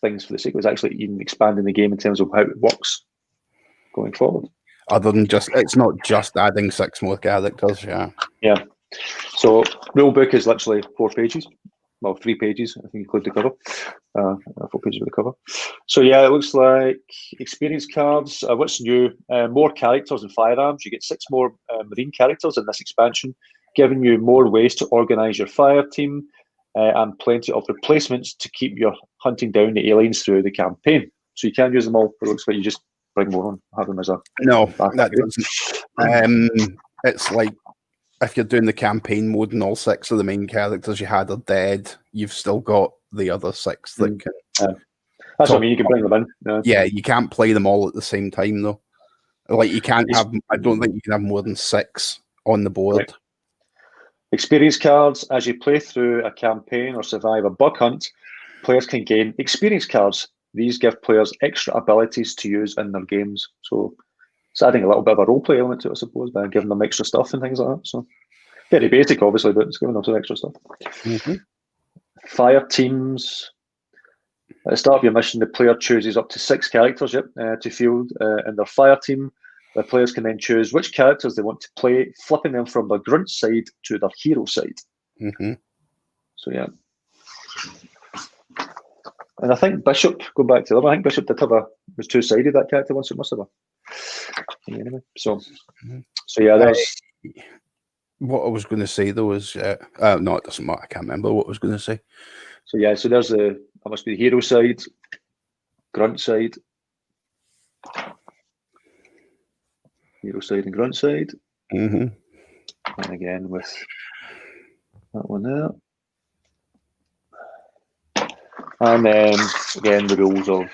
things for the sake, it's actually even expanding the game in terms of how it works going forward. Other than it's not just adding 6 more characters, yeah. Yeah. So rulebook is literally 4 pages. Well, 3 pages, I think, include the cover. 4 pages with the cover. So yeah, it looks like experience cards. What's new? More characters and firearms. You get 6 more Marine characters in this expansion, giving you more ways to organise your fire team, and plenty of replacements to keep your hunting down the aliens through the campaign. So you can use them all. It looks like you just bring more on, have them as a... No, that doesn't. It's like, if you're doing the campaign mode and all 6 of the main characters you had are dead, you've still got the other 6 that can... That's what I mean, you can bring them in. Yeah, you can't play them all at the same time, though. Like, you can't have... I don't think you can have more than 6 on the board. Right. Experience cards. As you play through a campaign or survive a bug hunt, players can gain experience cards these give players extra abilities to use in their games. So it's adding a little bit of a roleplay element to it, I suppose, by giving them extra stuff and things like that. So very basic, obviously, but it's giving them some extra stuff. Mm-hmm. Fire teams. At the start of your mission, the player chooses up to 6 characters to field in their fire team. The players can then choose which characters they want to play, flipping them from their grunt side to their hero side. Mm-hmm. So yeah. And I think Bishop, going back to them, I think Bishop did have was two-sided, that character once, it must have anyway. So yeah, there's... What I was going to say though is, no, it doesn't matter. I can't remember what I was going to say. So yeah, so there's that must be the hero side, grunt side, hero side and grunt side. Mm-hmm. And again with that one there. And then again the rules of,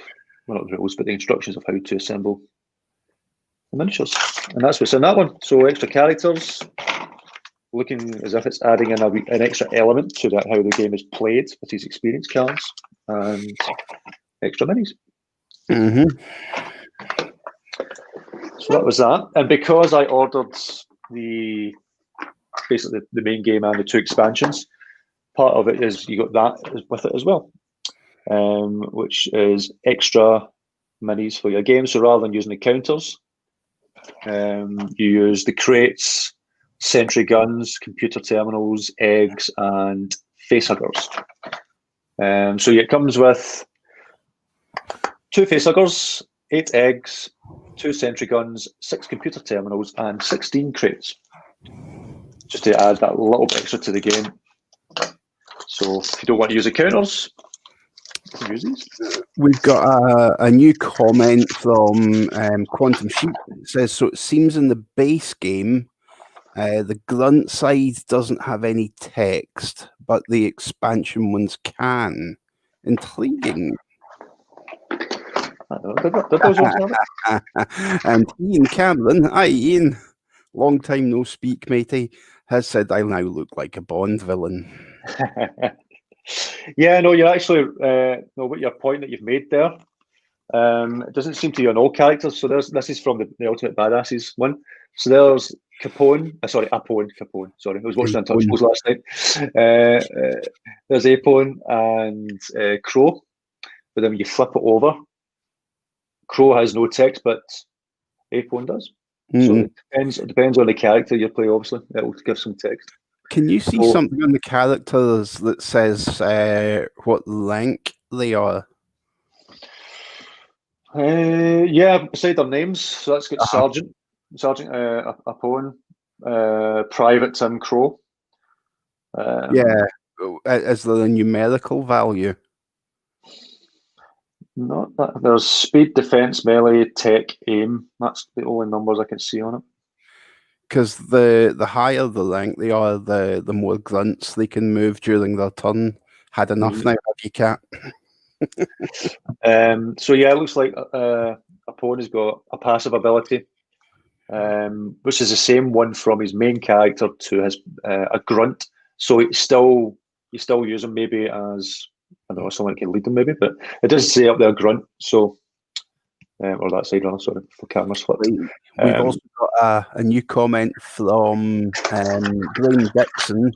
well, not the rules, but the instructions of how to assemble the miniatures. And that's what's in that one. So extra characters, looking as if it's adding in an extra element to that, how the game is played with these experience cards, and extra minis. Mm-hmm. So that was that. And because I ordered basically the main game and the 2 expansions, part of it is you got that with it as well, which is extra minis for your game. So rather than using the counters, you use the crates, sentry guns, computer terminals, eggs, and facehuggers. So it comes with 2 facehuggers, 8 eggs, 2 sentry guns, 6 computer terminals, and 16 crates. Just to add that little bit extra to the game. So if you don't want to use the counters, you can use these. We've got a new comment from Quantum Sheep. It says, so it seems in the base game, the grunt side doesn't have any text, but the expansion ones can. Intriguing. And Ian Cameron, hi Ian, long time no speak, matey, has said I now look like a Bond villain. Yeah, no, you're actually what your point that you've made there. It doesn't seem to be on all characters. So this is from the Ultimate Badasses one. So there's Capone. Sorry, Capone. Sorry, I was watching Untouchables last night. There's Apone and Crow. But then when you flip it over, Crow has no text, but Apone does. So it depends on the character you play, obviously. It will give some text. Can you see something on the characters that says what rank they are? Yeah, beside their names. So that's got Sergeant Apone, Private Tim Crow. Yeah, is there a numerical value? Not that. There's speed, defense, melee, tech, aim. That's the only numbers I can see on it. Because the higher the rank they are, the more grunts they can move during their turn. Had enough now, have you, Cat? So yeah, it looks like Apone has got a passive ability, which is the same one from his main character to his a grunt. So you still use him maybe as, I don't know, someone can lead them maybe, but it does say up there grunt. So or that side runner, sorry, for camera's flipped. We've also got a new comment from Blaine Dixon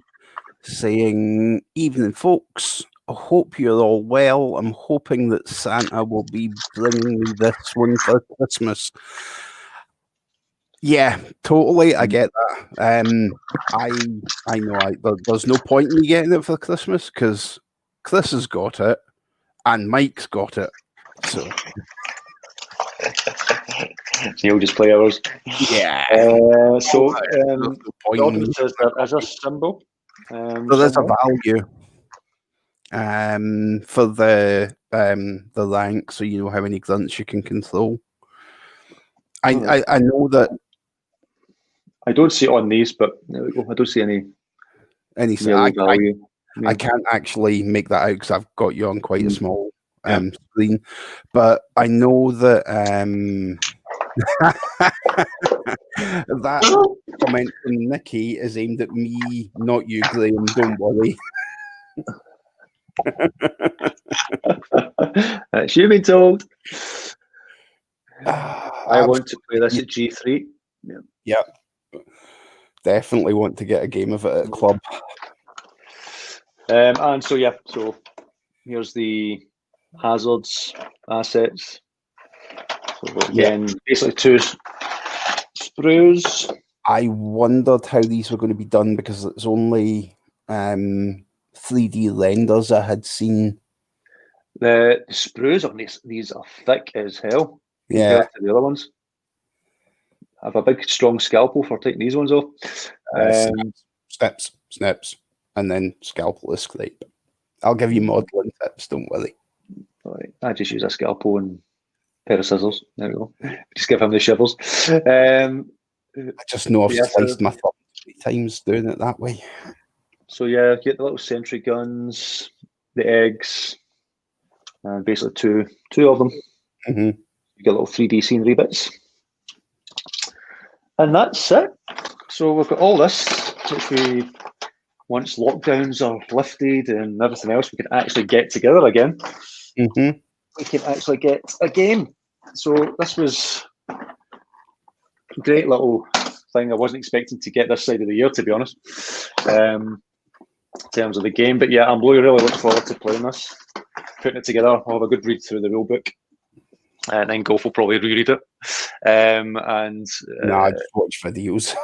saying, "Evening, folks. I hope you're all well. I'm hoping that Santa will be bringing me this one for Christmas." Yeah, totally. I get that. I know there's no point in me getting it for Christmas because Chris has got it and Mike's got it. So you'll just play ours. Yeah. So Gordon says there is a symbol. So there's a value for the rank, so you know how many grunts you can control. I know that. I don't see it on these, but there we go. I don't see any value. I can't actually make that out because I've got you on quite a small screen, but I know that that comment from Nikki is aimed at me, not you, Graham. Don't worry. That's you been told. I I want to play this at G3. Yep. Definitely want to get a game of it at club. And so here's the hazards assets. So again, basically 2 sprues. I wondered how these were going to be done because it's only 3D renders I had seen. The sprues on these are thick as hell Yeah. compared to the other ones. I have a big, strong scalpel for taking these ones off. Snips, and then scalpel to scrape. I'll give you modelling tips, don't worry. Right. I just use a scalpel and a pair of scissors. There we go. Just give him the shivers. I just know I've sliced my thumb 3 times doing it that way. So yeah, get the little sentry guns, the eggs, and basically two of them. Mm-hmm. You get little 3D scenery bits. And that's it. So we've got all this, which we, once lockdowns are lifted and everything else, we can actually get together again. Mm-hmm. We can actually get a game. So this was a great little thing. I wasn't expecting to get this side of the year, to be honest, in terms of the game. But yeah, I'm really looking forward to playing this, putting it together. I'll have a good read through the rule book. And then Gofur will probably reread it. I just watch videos.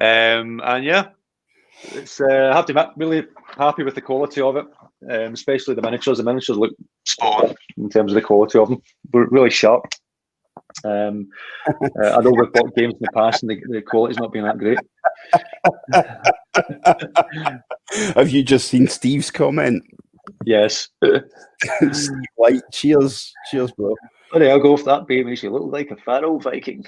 And yeah, it's I have to admit, really happy with the quality of it, especially the miniatures. The miniatures look spot on in terms of the quality of them. They're really sharp. I know we've bought games in the past and the quality's not been that great. Have you just seen Steve's comment? Yes. Steve White, cheers, bro. Sorry, I'll go off that baby. Makes you look like a fat old Viking.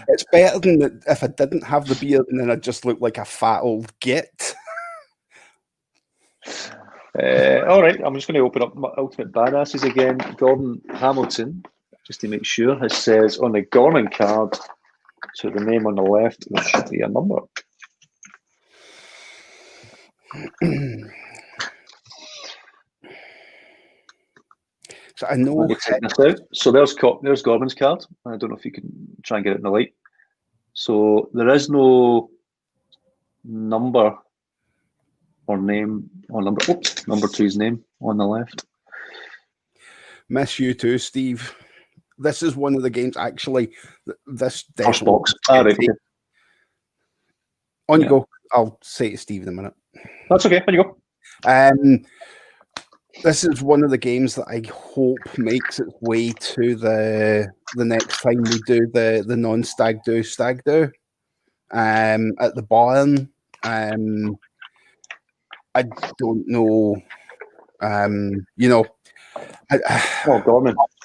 It's better than that if I didn't have the beard and then I'd just look like a fat old git. All right, I'm just going to open up my Ultimate Badasses again. Gordon Hamilton, just to make sure, it says on the Gorman card, to the name on the left, there should be a number. So I know. So there's Gorman's card. I don't know if you can try and get it in the light. So there is no number or name or number. Oops, number 2's name on the left. Miss you too, Steve. This is one of the games. Actually, this first box. Right, okay. On you go. I'll say to Steve in a minute. That's okay. On you go. This is one of the games that I hope makes its way to the next time we do the non-stag do at the barn. I don't know.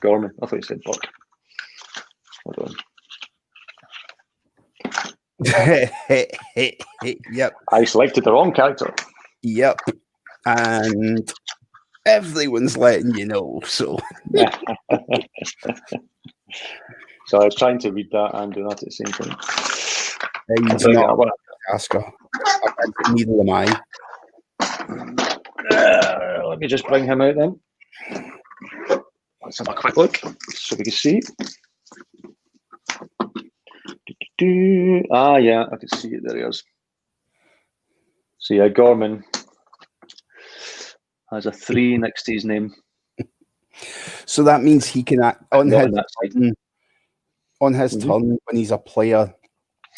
Gorman. I thought you said Buck. Hold on. Yep. I selected the wrong character. Yep. And everyone's letting you know, so. So I was trying to read that and do that at the same time. He's not a Asker. Neither am I. Let me just bring him out then. Let's have a quick look so we can see. Yeah, I can see it. There he is. So yeah, Gorman has a 3 next to his name. So that means he can act on his turn when he's a player.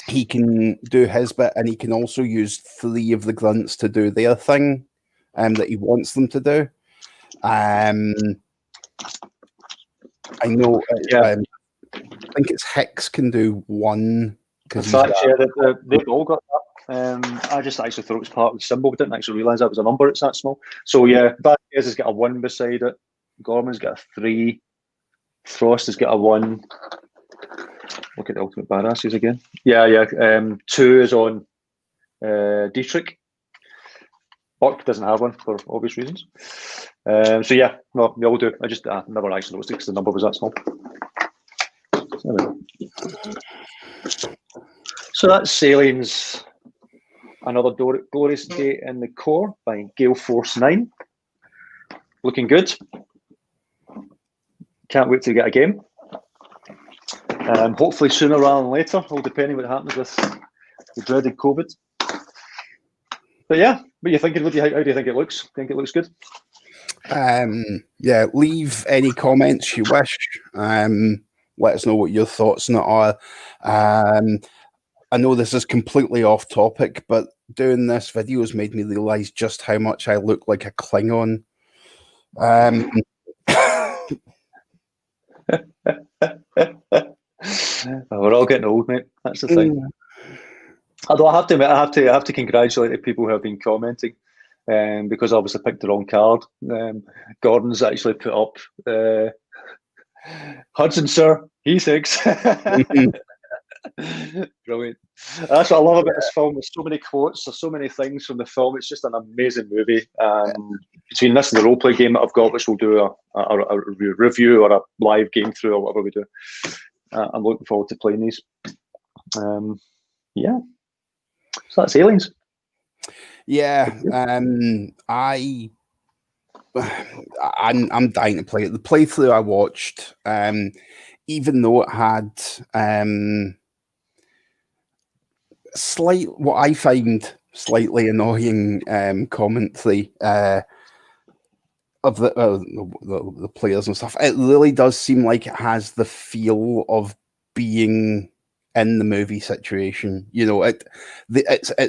He can do his bit, and he can also use 3 of the grunts to do their thing that he wants them to do. I know. I think it's Hicks can do 1. They've all got that. I just actually thought it was part of the symbol, but didn't actually realise that was a number. It's that small. So yeah, Vazquez has got a 1 beside it. Gorman's got a 3. Frost has got a 1. Look at the Ultimate Badasses again. Yeah. 2 is on Dietrich. Buck doesn't have one for obvious reasons. So yeah, no, we all do. I just never actually noticed it because the number was that small. So that's Sailing's Another glorious day in the core by Gale Force 9. Looking good. Can't wait to get a game. Hopefully sooner rather than later, all depending what happens with the dreaded COVID. But yeah, what are you thinking? How do you think it looks? Think it looks good? Yeah, leave any comments you wish. Let us know what your thoughts on it are. I know this is completely off topic, but doing this video has made me realise just how much I look like a Klingon. We're all getting old, mate. That's the thing. Although I have to admit, I have to congratulate the people who have been commenting, because I obviously picked the wrong card. Gordon's actually put up Hudson, sir. He thinks. Brilliant. That's what I love about this film. There's so many quotes, there's so many things from the film. It's just an amazing movie. Between this and the roleplay game that I've got, which we'll do a review or a live game through or whatever we do, I'm looking forward to playing these. Yeah. So that's Aliens. Yeah, I'm dying to play it. The playthrough I watched, even though it had what I find slightly annoying commentary of the players and stuff, it really does seem like it has the feel of being in the movie situation. You know, it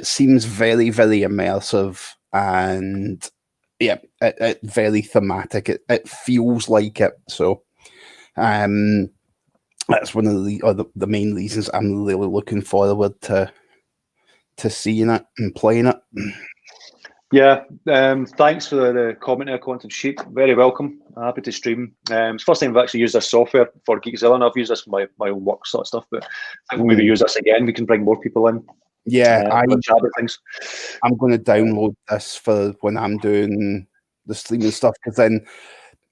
seems very, very immersive and yeah, it very thematic. It feels like it. So that's one of the main reasons I'm really looking forward to seeing it and playing it. Yeah, thanks for the comment in our content sheet. Very welcome. Happy to stream. It's the first time I've actually used this software for Geekszilla, and I've used this for my own work sort of stuff, but I think we'll maybe use this again. We can bring more people in. Yeah, I'm going to download this for when I'm doing the streaming stuff, because then,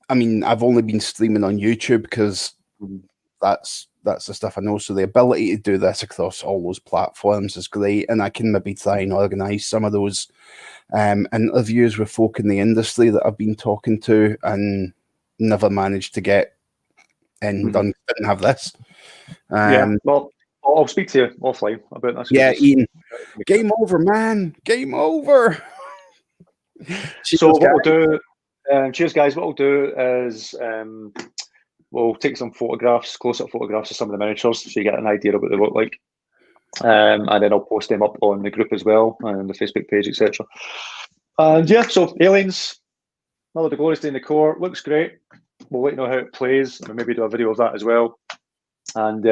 I mean, I've only been streaming on YouTube because that's the stuff I know. So the ability to do this across all those platforms is great, and I can maybe try and organise some of those interviews with folk in the industry that I've been talking to and never managed to get done. Didn't have this. Yeah, well, I'll speak to you offline about this. Yeah, Ian. Game over, man. Game over. So what we'll do, cheers guys, what we'll do is we'll take some photographs, close-up photographs of some of the miniatures so you get an idea of what they look like. And then I'll post them up on the group as well, and the Facebook page, etc. And yeah, so Aliens, another glorious day in the core, looks great. We'll let you know how it plays, and maybe do a video of that as well. And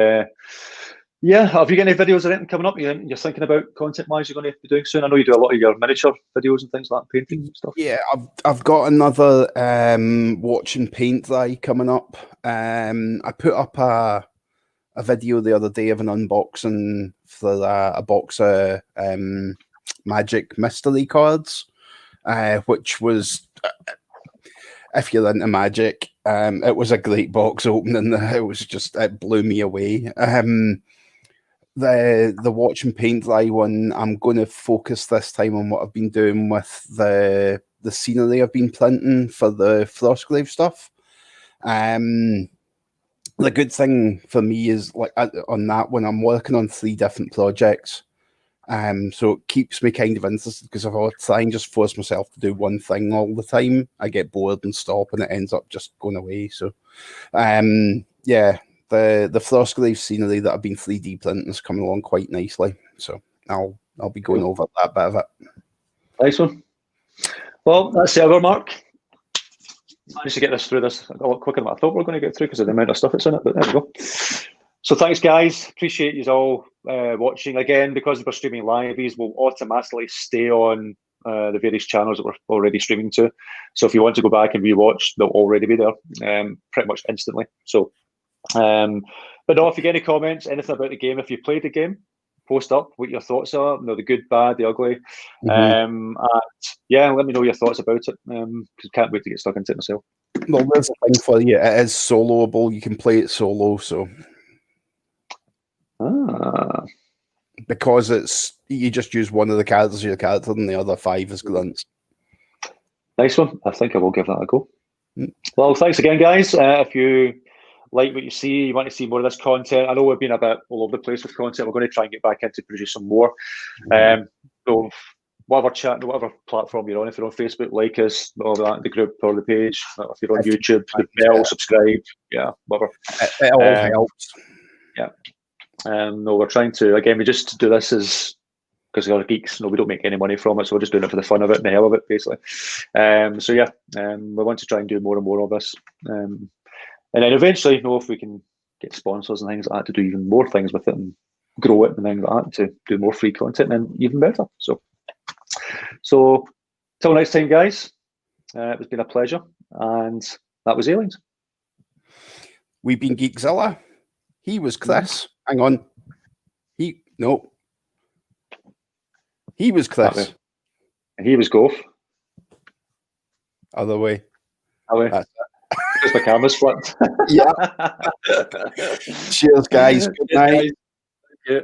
yeah, have you got any videos or anything coming up you're thinking about content-wise you're going to be doing soon? I know you do a lot of your miniature videos and things like that, painting and stuff. Yeah, I've got another watch and paint day coming up. I put up a video the other day of an unboxing for a box of Magic Mystery cards, which was, if you're into Magic, it was a great box opening. It blew me away. The watch and paint dry one, I'm going to focus this time on what I've been doing with the scenery I've been printing for the Frostgrave stuff. The good thing for me is, like, on that one, I'm working on 3 different projects. So it keeps me kind of interested, because if I try and just force myself to do one thing all the time, I get bored and stop, and it ends up just going away. So, yeah, the Frostgrave scenery that I've been 3D printing is coming along quite nicely. So I'll be going over that bit of it. Nice one. Well, that's the other mark. Managed to get this through this a lot quicker than I thought we were going to get through because of the amount of stuff that's in it, but there we go. So thanks, guys. Appreciate you all watching. Again, because we're streaming live, these will automatically stay on the various channels that we're already streaming to. So if you want to go back and rewatch, they'll already be there pretty much instantly. So, but no, if you get any comments, anything about the game, if you played the game, post up what your thoughts are, the good, bad, the ugly. And yeah, let me know your thoughts about it, because I can't wait to get stuck into it myself. Well, there's a thing for you. It is soloable. You can play it solo, so. Ah. because it's you just use one of the characters of your character and the other 5 is grunts. Nice one. I think I will give that a go. Mm. Well, thanks again, guys. If you like what you see, you want to see more of this content, I know we've been a bit all over the place with content. We're going to try and get back into producing more. So whatever chat, whatever platform you're on, if you're on Facebook, like us, all that, the group or the page. If you're on YouTube, the bell, subscribe, yeah, whatever. It all helps. Yeah. No, we're trying to, again, we just do this as, because we're geeks, no, we don't make any money from it, so we're just doing it for the fun of it and the hell of it, basically. So yeah, we want to try and do more and more of this. And then eventually, you know, if we can get sponsors and things like that to do even more things with it and grow it and things like that to do more free content, then even better. So till next time, guys, it's been a pleasure, and that was Aliens. We've been Geekszilla. He was Chris. Hang on. He was Chris. And he was Gof. Other way. Because my camera's flipped. Yeah. Cheers, guys. Good night. Thank you.